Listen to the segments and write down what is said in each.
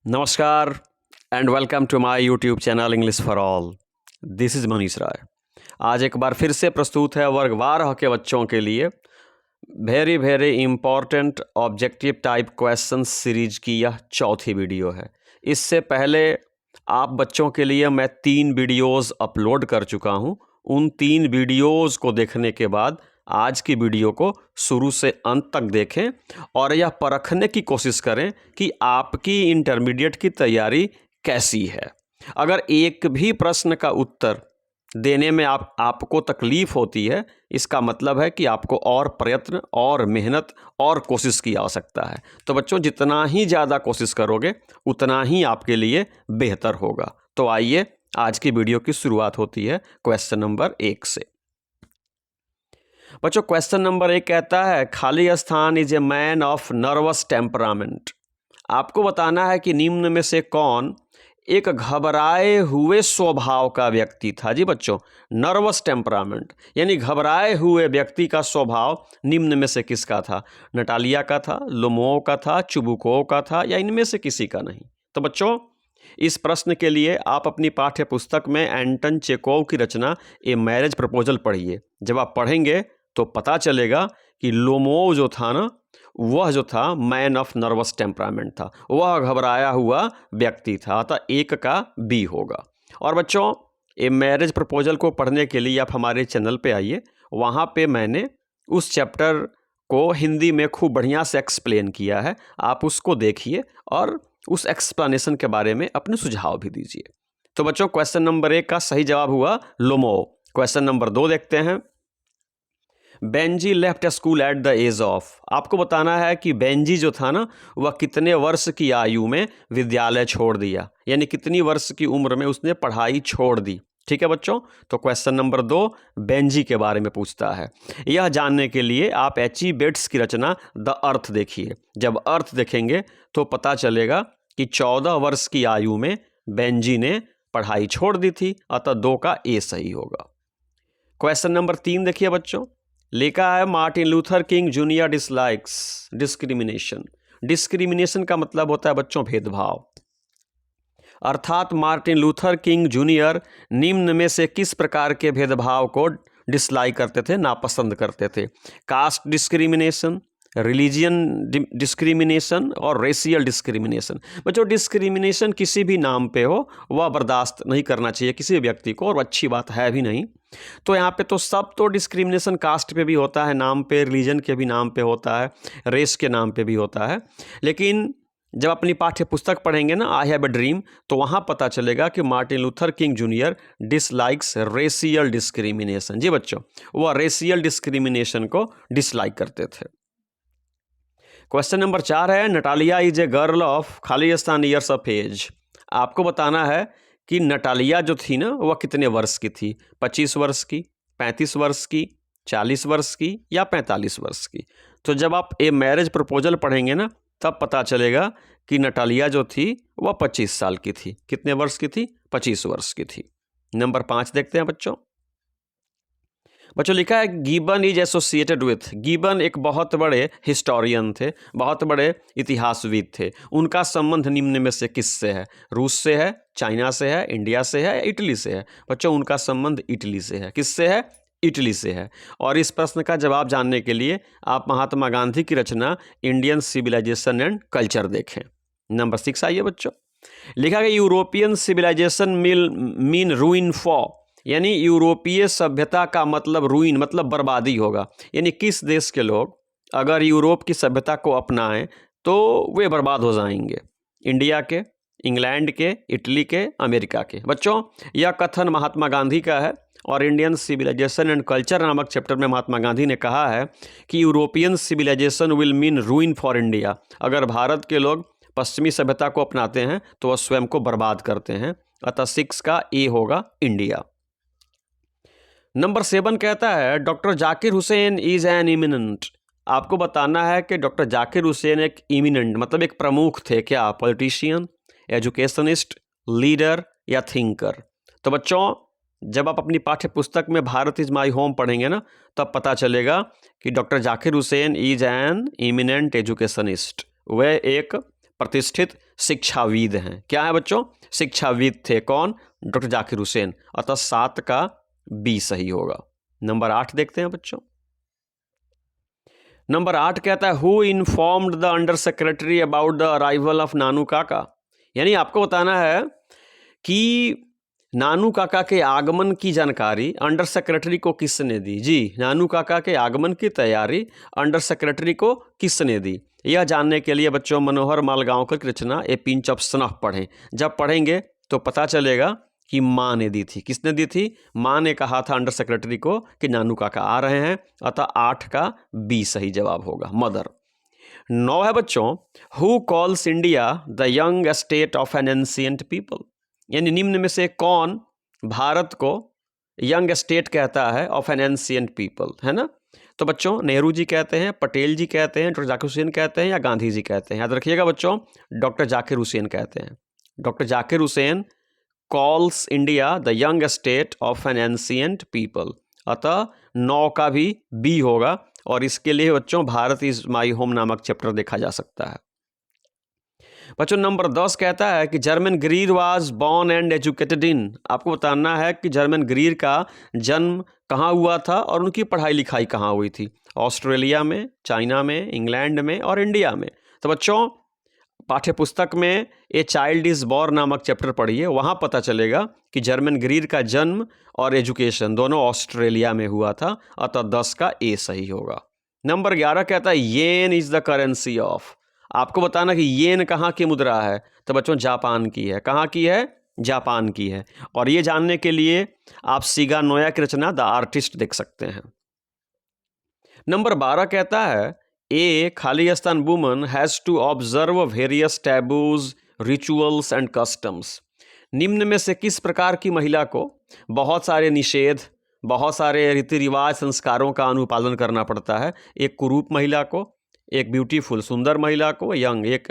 नमस्कार and welcome to my YouTube channel English for all. This is Manish Rai. आज एक बार फिर से प्रस्तुत है वर्ग 12 के बच्चों के लिए very important objective type question series की यह चौथी वीडियो है। इससे पहले आप बच्चों के लिए मैं 3 वीडियोज़ अपलोड कर चुका हूँ। उन 3 वीडियोज़ को देखने के बाद आज की वीडियो को शुरू से अंत तक देखें और यह परखने की कोशिश करें कि आपकी इंटरमीडिएट की तैयारी कैसी है। अगर एक भी प्रश्न का उत्तर देने में आपको तकलीफ़ होती है, इसका मतलब है कि आपको और प्रयत्न और मेहनत और कोशिश की आवश्यकता है। तो बच्चों, जितना ही ज़्यादा कोशिश करोगे उतना ही आपके लिए बेहतर होगा। तो आइए, आज की वीडियो की शुरुआत होती है क्वेश्चन नंबर 1 से। बच्चों, क्वेश्चन नंबर 1 कहता है खाली स्थान is a man of nervous temperament. आपको बताना है कि निम्न में से कौन एक घबराए हुए स्वभाव का व्यक्ति था। जी बच्चों, नर्वस टेम्परामेंट यानी घबराए हुए व्यक्ति का स्वभाव निम्न में से किसका था? नटालिया का था, लुमोव का था, चुबुकोव का था, या इनमें से किसी का नहीं? तो बच्चों, इस प्रश्न के लिए आप अपनी पाठ्य पुस्तक में एंटन चेकोव की रचना ए मैरिज प्रपोजल पढ़िए। जब आप पढ़ेंगे तो पता चलेगा कि लुमोव जो था ना, वह जो था मैन ऑफ नर्वस टेम्परामेंट था, वह घबराया हुआ व्यक्ति था। अतः 1 का बी होगा। और बच्चों, ए मैरिज प्रपोजल को पढ़ने के लिए आप हमारे चैनल पे आइए। वहाँ पे मैंने उस चैप्टर को हिंदी में खूब बढ़िया से एक्सप्लेन किया है। आप उसको देखिए और उस एक्सप्लेनेशन के बारे में अपने सुझाव भी दीजिए। तो बच्चों, क्वेश्चन नंबर 1 का सही जवाब हुआ लुमोव। क्वेश्चन नंबर 2 देखते हैं। Benji left school at the age of. आपको बताना है कि बेंजी जो था ना, वह कितने वर्ष की आयु में विद्यालय छोड़ दिया, यानी कितनी वर्ष की उम्र में उसने पढ़ाई छोड़ दी। ठीक है बच्चों, तो क्वेश्चन नंबर 2 बेंजी के बारे में पूछता है। यह जानने के लिए आप H.E. बेट्स की रचना द अर्थ देखिए। जब अर्थ देखेंगे तो पता चलेगा कि 14 वर्ष की आयु में बेंजी ने पढ़ाई छोड़ दी थी। अतः 2 का ए सही होगा। क्वेश्चन नंबर 3 देखिए बच्चों, लिखा है Martin Luther King junior dislikes discrimination. Discrimination का मतलब होता है बच्चों भेदभाव। अर्थात मार्टिन लूथर किंग जूनियर निम्न में से किस प्रकार के भेदभाव को डिसलाइक करते थे, नापसंद करते थे? कास्ट डिस्क्रिमिनेशन, रिलीजियन डिस्क्रिमिनेशन और रेशियल डिस्क्रिमिनेशन। बच्चों, डिस्क्रिमिनेशन किसी भी नाम पे हो वह बर्दाश्त नहीं करना चाहिए किसी भी व्यक्ति को, और अच्छी बात है भी नहीं। तो यहाँ पे तो सब तो डिस्क्रिमिनेशन कास्ट पे भी होता है, नाम पे, रिलीजन के भी नाम पे होता है, रेस के नाम पे भी होता है। लेकिन जब अपनी पाठ्य पुस्तक पढ़ेंगे ना, आई हैव ए ड्रीम, तो वहाँ पता चलेगा कि Martin Luther King junior dislikes racial discrimination. जी बच्चों, वह रेशियल डिस्क्रिमिनेशन को डिसलाइक करते थे। क्वेश्चन नंबर 4 है Natalia is a girl of खाली स्थान ईयर्स ऑफ एज। आपको बताना है कि नटालिया जो थी ना, वह कितने वर्ष की थी? 25 वर्ष की, 35 वर्ष की, 40 वर्ष की, या 45 वर्ष की? तो जब आप ए मैरिज प्रपोजल पढ़ेंगे ना, तब पता चलेगा कि नटालिया जो थी वह 25 साल की थी। कितने वर्ष की थी? 25 वर्ष की थी। नंबर 5 देखते हैं बच्चों। लिखा है gibbon is associated with. Gibbon एक बहुत बड़े हिस्टोरियन थे, बहुत बड़े इतिहासविद थे। उनका संबंध निम्न में से किससे है? रूस से है, चाइना से है, इंडिया से है, या इटली से है? बच्चों, उनका संबंध इटली से है। किससे है? इटली से है। और इस प्रश्न का जवाब जानने के लिए आप महात्मा गांधी की रचना इंडियन सिविलाइजेशन एंड कल्चर देखें। नंबर 6 आइए बच्चों। लिखा गया European civilisation mean ruin for, यानी यूरोपीय सभ्यता का मतलब रूइन मतलब बर्बादी होगा। यानी किस देश के लोग अगर यूरोप की सभ्यता को अपनाएं तो वे बर्बाद हो जाएंगे? इंडिया के, इंग्लैंड के, इटली के, अमेरिका के। बच्चों, यह कथन महात्मा गांधी का है और इंडियन सिविलाइजेशन एंड कल्चर नामक चैप्टर में महात्मा गांधी ने कहा है कि European civilisation will mean ruin for India. अगर भारत के लोग पश्चिमी सभ्यता को अपनाते हैं तो वह स्वयं को बर्बाद करते हैं। अतः 6 का ए होगा इंडिया। नंबर 7 कहता है doctor Zakir Hussain is an eminent. आपको बताना है कि डॉक्टर जाकिर हुसैन एक इमिनेंट मतलब एक प्रमुख थे। क्या? पॉलिटिशियन, एजुकेशनिस्ट, लीडर या थिंकर? तो बच्चों, जब आप अपनी पाठ्य पुस्तक में भारत इज माई होम पढ़ेंगे ना, तब पता चलेगा कि doctor Zakir Hussain is an eminent educationist. वह एक प्रतिष्ठित शिक्षाविद हैं। क्या है बच्चों? शिक्षाविद थे। कौन? डॉक्टर जाकिर हुसैन। अतः 7 का बी सही होगा। नंबर 8 देखते हैं बच्चों। नंबर 8 कहता है who informed the under secretary about the arrival of Nanu Kaka. यानी आपको बताना है कि नानू काका के आगमन की जानकारी अंडर सेक्रेटरी को किसने दी। जी, नानू काका के आगमन की तैयारी अंडर सेक्रेटरी को किसने दी। यह जानने के लिए बच्चों मनोहर मालगांवकर की रचना ए पिंच ऑफ स्नफ पढ़ें। जब पढ़ेंगे तो पता चलेगा कि माँ ने दी थी। किसने दी थी? माँ ने कहा था अंडर सेक्रेटरी को कि नानू काका आ रहे हैं। अतः 8 का बी सही जवाब होगा, मदर। 9 है बच्चों who calls India the young state of N ancient people. यानी निम्न में से कौन भारत को यंग स्टेट कहता है ऑफ एन एंशिएंट पीपल, है ना? तो बच्चों नेहरू जी कहते हैं, पटेल जी कहते हैं, डॉक्टर जाकिर हुसैन कहते हैं या गांधी जी कहते हैं। याद रखिएगा बच्चों, डॉक्टर जाकिर हुसैन कहते हैं। Doctor Zakir Hussain calls India the young state of N ancient people. अतः 9 का भी बी होगा और इसके लिए बच्चों भारत इज माई होम नामक चैप्टर देखा जा सकता है। बच्चों नंबर 10 कहता है कि German Greer was born and educated इन। आपको बताना है कि जर्मन ग्रीर का जन्म कहाँ हुआ था और उनकी पढ़ाई लिखाई कहाँ हुई थी। ऑस्ट्रेलिया में, चाइना में, इंग्लैंड में और इंडिया में। तो बच्चों पाठ्य पुस्तक में ए चाइल्ड इज बॉर्न नामक चैप्टर पढ़िए, वहाँ पता चलेगा कि जर्मन ग्रीर का जन्म और एजुकेशन दोनों ऑस्ट्रेलिया में हुआ था। अतः 10 का ए सही होगा। नंबर 11 कहता है येन इज द करेंसी ऑफ। आपको बताना कि येन कहाँ की मुद्रा है। तो बच्चों जापान की है। कहाँ की है? जापान की है। और ये जानने के लिए आप सीगा नोया की रचना द आर्टिस्ट देख सकते हैं। नंबर 12 कहता है a Khalistan woman has to observe various taboos, rituals and customs. निम्न में से किस प्रकार की महिला को बहुत सारे निषेध, बहुत सारे रीति रिवाज, संस्कारों का अनुपालन करना पड़ता है? एक कुरूप महिला को, एक ब्यूटीफुल सुंदर महिला को, यंग एक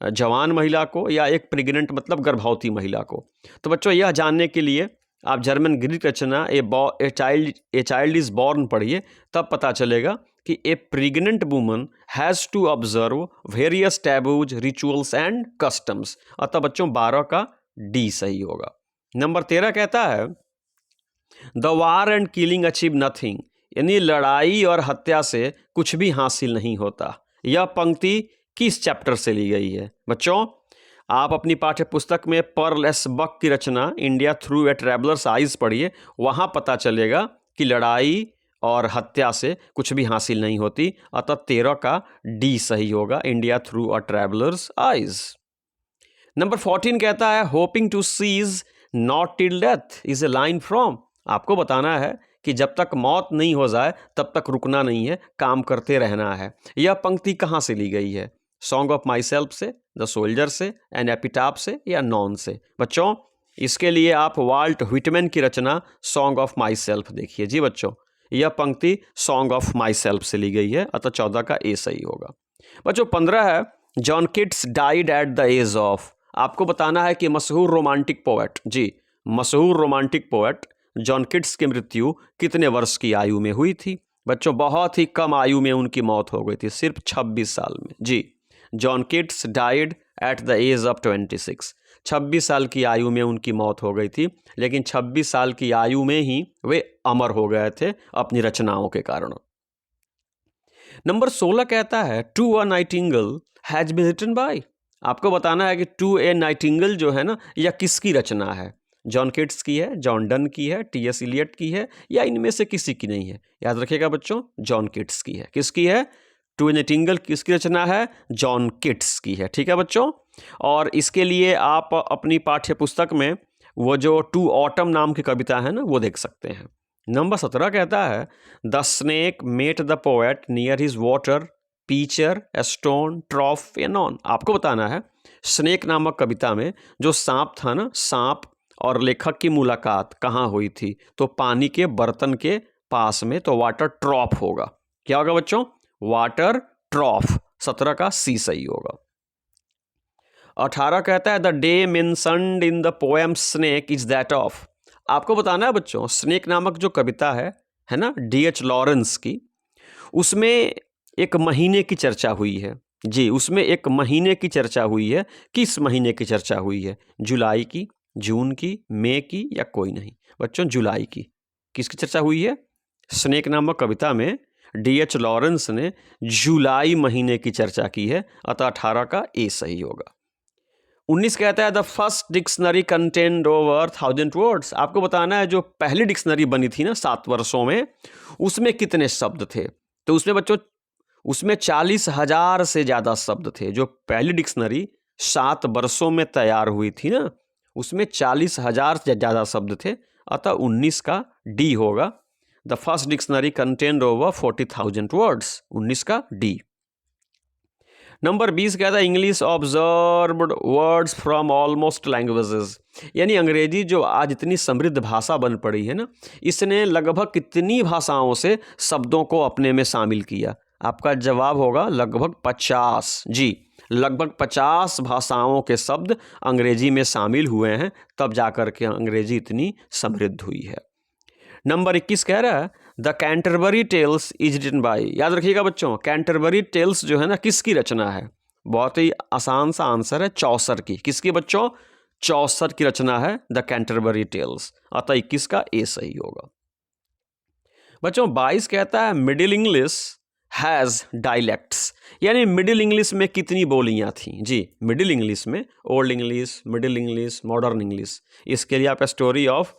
जवान महिला को, या एक प्रेग्नेंट मतलब गर्भवती महिला को। तो बच्चों यह जानने के लिए आप जर्मन ग्रीक रचना ए चाइल्ड इज बॉर्न पढ़िए, तब पता चलेगा कि a pregnant woman has to observe various taboos, rituals and customs. अतः बच्चों 12 का डी सही होगा। नंबर 13 कहता है the war and killing achieve nothing. यानी लड़ाई और हत्या से कुछ भी हासिल नहीं होता। यह पंक्ति किस चैप्टर से ली गई है? बच्चों आप अपनी पाठ्य पुस्तक में पर्ल एस बक की रचना India through a traveller's eyes पढ़िए, वहाँ पता चलेगा कि लड़ाई और हत्या से कुछ भी हासिल नहीं होती। अतः 13 का डी सही होगा, India through a traveller's eyes. Number 14 कहता है hoping to cease not till death is a line from. आपको बताना है कि जब तक मौत नहीं हो जाए तब तक रुकना नहीं है, काम करते रहना है। यह पंक्ति कहाँ से ली गई है? सॉन्ग ऑफ माई सेल्फ से, द सोल्जर से, एन एपिटाफ से या नॉन से? बच्चों इसके लिए आप वाल्ट व्हिटमैन की रचना सॉन्ग ऑफ माई सेल्फ देखिए। जी बच्चों यह पंक्ति सॉन्ग ऑफ माई सेल्फ से ली गई है। अतः 14 का ए सही होगा। बच्चों 15 है John Keats died at the age of. आपको बताना है कि मशहूर रोमांटिक पोएट, जी मशहूर रोमांटिक पोएट जॉन किट्स की मृत्यु कितने वर्ष की आयु में हुई थी? बच्चों बहुत ही कम आयु में उनकी मौत हो गई थी, सिर्फ 26 साल में। जी John Keats died at the age of 26। 26 साल की आयु में उनकी मौत हो गई थी, लेकिन 26 साल की आयु में ही वे अमर हो गए थे अपनी रचनाओं के कारण। नंबर 16 कहता है to a nightingale has been written by. आपको बताना है कि टू ए नाइटिंगेल जो है ना, यह किसकी रचना है? जॉन किट्स की है, जॉन डन की है, टी.एस. इलियट की है, या इनमें से किसी की नहीं है? याद रखिएगा बच्चों जॉन किट्स की है। किसकी है? टू ए नाइटिंगेल किसकी रचना है? जॉन किट्स की है। ठीक है बच्चों, और इसके लिए आप अपनी पाठ्य पुस्तक में वो जो टू ऑटम नाम की कविता है ना, वो देख सकते हैं। नंबर 17 कहता है the snake met the poet near his water pitcher stone trough a noon. आपको बताना है स्नेक नामक कविता में जो सांप था ना, सांप और लेखक की मुलाकात कहाँ हुई थी? तो पानी के बर्तन के पास में, तो वाटर ट्रॉफ होगा। क्या होगा बच्चों? वाटर ट्रॉफ। 17 का सी सही होगा। 18 कहता है the day mentioned in the poem snake is that of. आपको बताना है बच्चों स्नेक नामक जो कविता है ना, D.H. लॉरेंस की, उसमें एक महीने की चर्चा हुई है। जी, उसमें एक महीने की चर्चा हुई है। किस महीने की चर्चा हुई है? जुलाई की, जून की, मई की या कोई नहीं? बच्चों जुलाई की। किसकी चर्चा हुई है? स्नेक नामक कविता में D.H. लॉरेंस ने जुलाई महीने की चर्चा की है, अतः 18 का ए सही होगा। 19 कहता है the first dictionary contained over 1000 words. आपको बताना है जो पहली डिक्शनरी बनी थी ना 7 वर्षों में, उसमें कितने शब्द थे? तो उसमें बच्चों उसमें 40,000 से ज़्यादा शब्द थे। जो पहली डिक्शनरी 7 वर्षों में तैयार हुई थी ना, उसमें 40,000 से ज़्यादा शब्द थे, अतः 19 का डी होगा। The first dictionary contained over 40,000 words, 19 का डी। नंबर 20 क्या था? English observed words from almost languages. यानी अंग्रेजी जो आज इतनी समृद्ध भाषा बन पड़ी है ना, इसने लगभग कितनी भाषाओं से शब्दों को अपने में शामिल किया? आपका जवाब होगा लगभग 50। जी, लगभग 50 भाषाओं के शब्द अंग्रेजी में शामिल हुए हैं, तब जाकर के अंग्रेजी इतनी समृद्ध हुई है। नंबर 21 कह रहा है the Canterbury Tales is written by. याद रखिएगा बच्चों, कैंटरबरी टेल्स जो है ना, किसकी रचना है? बहुत ही आसान सा आंसर है, चौसर की। किसकी बच्चों? चौसर की रचना है द कैंटरबरी टेल्स, अतः 21 का ए सही होगा। बच्चों 22 कहता है मिडिल इंग्लिश हैज़ डायलेक्ट्स। यानी मिडिल इंग्लिश में कितनी बोलियां थी? जी, मिडिल इंग्लिश में old English, middle English, modern English. इसके लिए आप स्टोरी ऑफ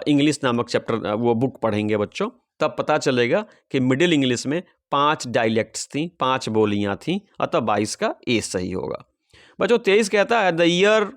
इंग्लिश नामक चैप्टर वो बुक पढ़ेंगे बच्चों, तब पता चलेगा कि मिडिल इंग्लिश में 5 डायलेक्ट्स थी, 5 बोलियां थीं, अतः 22 का ए सही होगा। बच्चों 23 कहता है the year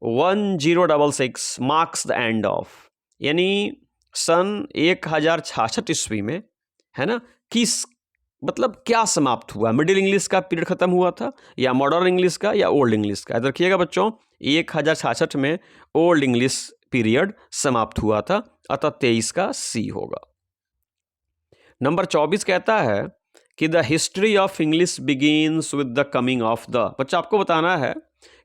1066 marks the end of. यानी सन 1066 ईस्वी में, है ना, किस मतलब क्या समाप्त हुआ? मिडिल इंग्लिश का पीरियड खत्म हुआ था, या मॉडर्न इंग्लिश का, या ओल्ड इंग्लिश का? याद रखिएगा बच्चों, 1066 में ओल्ड इंग्लिश पीरियड समाप्त हुआ था, अतः 23 का सी होगा। नंबर 24 कहता है कि the history of English begins with the coming of the. बच्चा आपको बताना है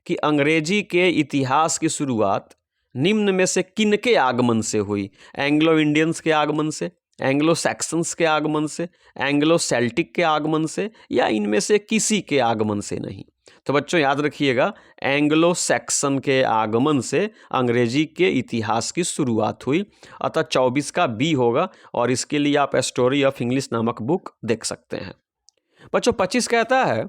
कि अंग्रेजी के इतिहास की शुरुआत निम्न में से किनके आगमन से हुई? एंग्लो इंडियंस के आगमन से, एंग्लो सैक्सन्स के आगमन से, एंग्लो सेल्टिक के आगमन से, या इनमें से किसी के आगमन से नहीं? तो बच्चों याद रखिएगा, एंग्लो सैक्सन के आगमन से अंग्रेजी के इतिहास की शुरुआत हुई, अतः 24 का बी होगा, और इसके लिए आप स्टोरी ऑफ इंग्लिश नामक बुक देख सकते हैं। बच्चों 25 कहता है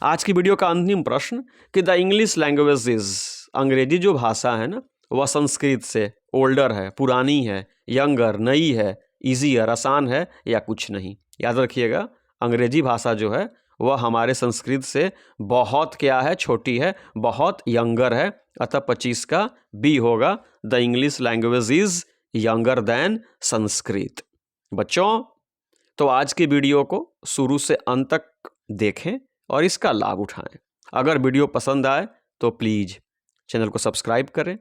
आज की वीडियो का अंतिम प्रश्न कि द इंग्लिश लैंग्वेज इज। अंग्रेजी जो भाषा है ना, वह संस्कृत से ओल्डर है, पुरानी है, यंगर नई है, ईजियर आसान है, या कुछ नहीं? याद रखिएगा, अंग्रेजी भाषा जो है वह हमारे संस्कृत से बहुत क्या है? छोटी है, बहुत यंगर है, अतः 25 का बी होगा। The English language is younger than Sanskrit. बच्चों तो आज की वीडियो को शुरू से अंत तक देखें और इसका लाभ उठाएं। अगर वीडियो पसंद आए तो प्लीज़ चैनल को सब्सक्राइब करें,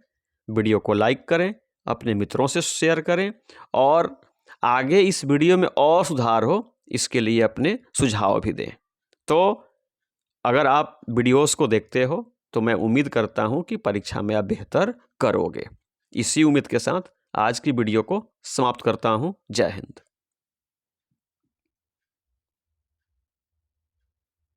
वीडियो को लाइक करें, अपने मित्रों से शेयर करें, और आगे इस वीडियो में और सुधार हो इसके लिए अपने सुझाव भी दें। तो अगर आप वीडियोस को देखते हो तो मैं उम्मीद करता हूं कि परीक्षा में आप बेहतर करोगे। इसी उम्मीद के साथ आज की वीडियो को समाप्त करता हूं। जय हिंद।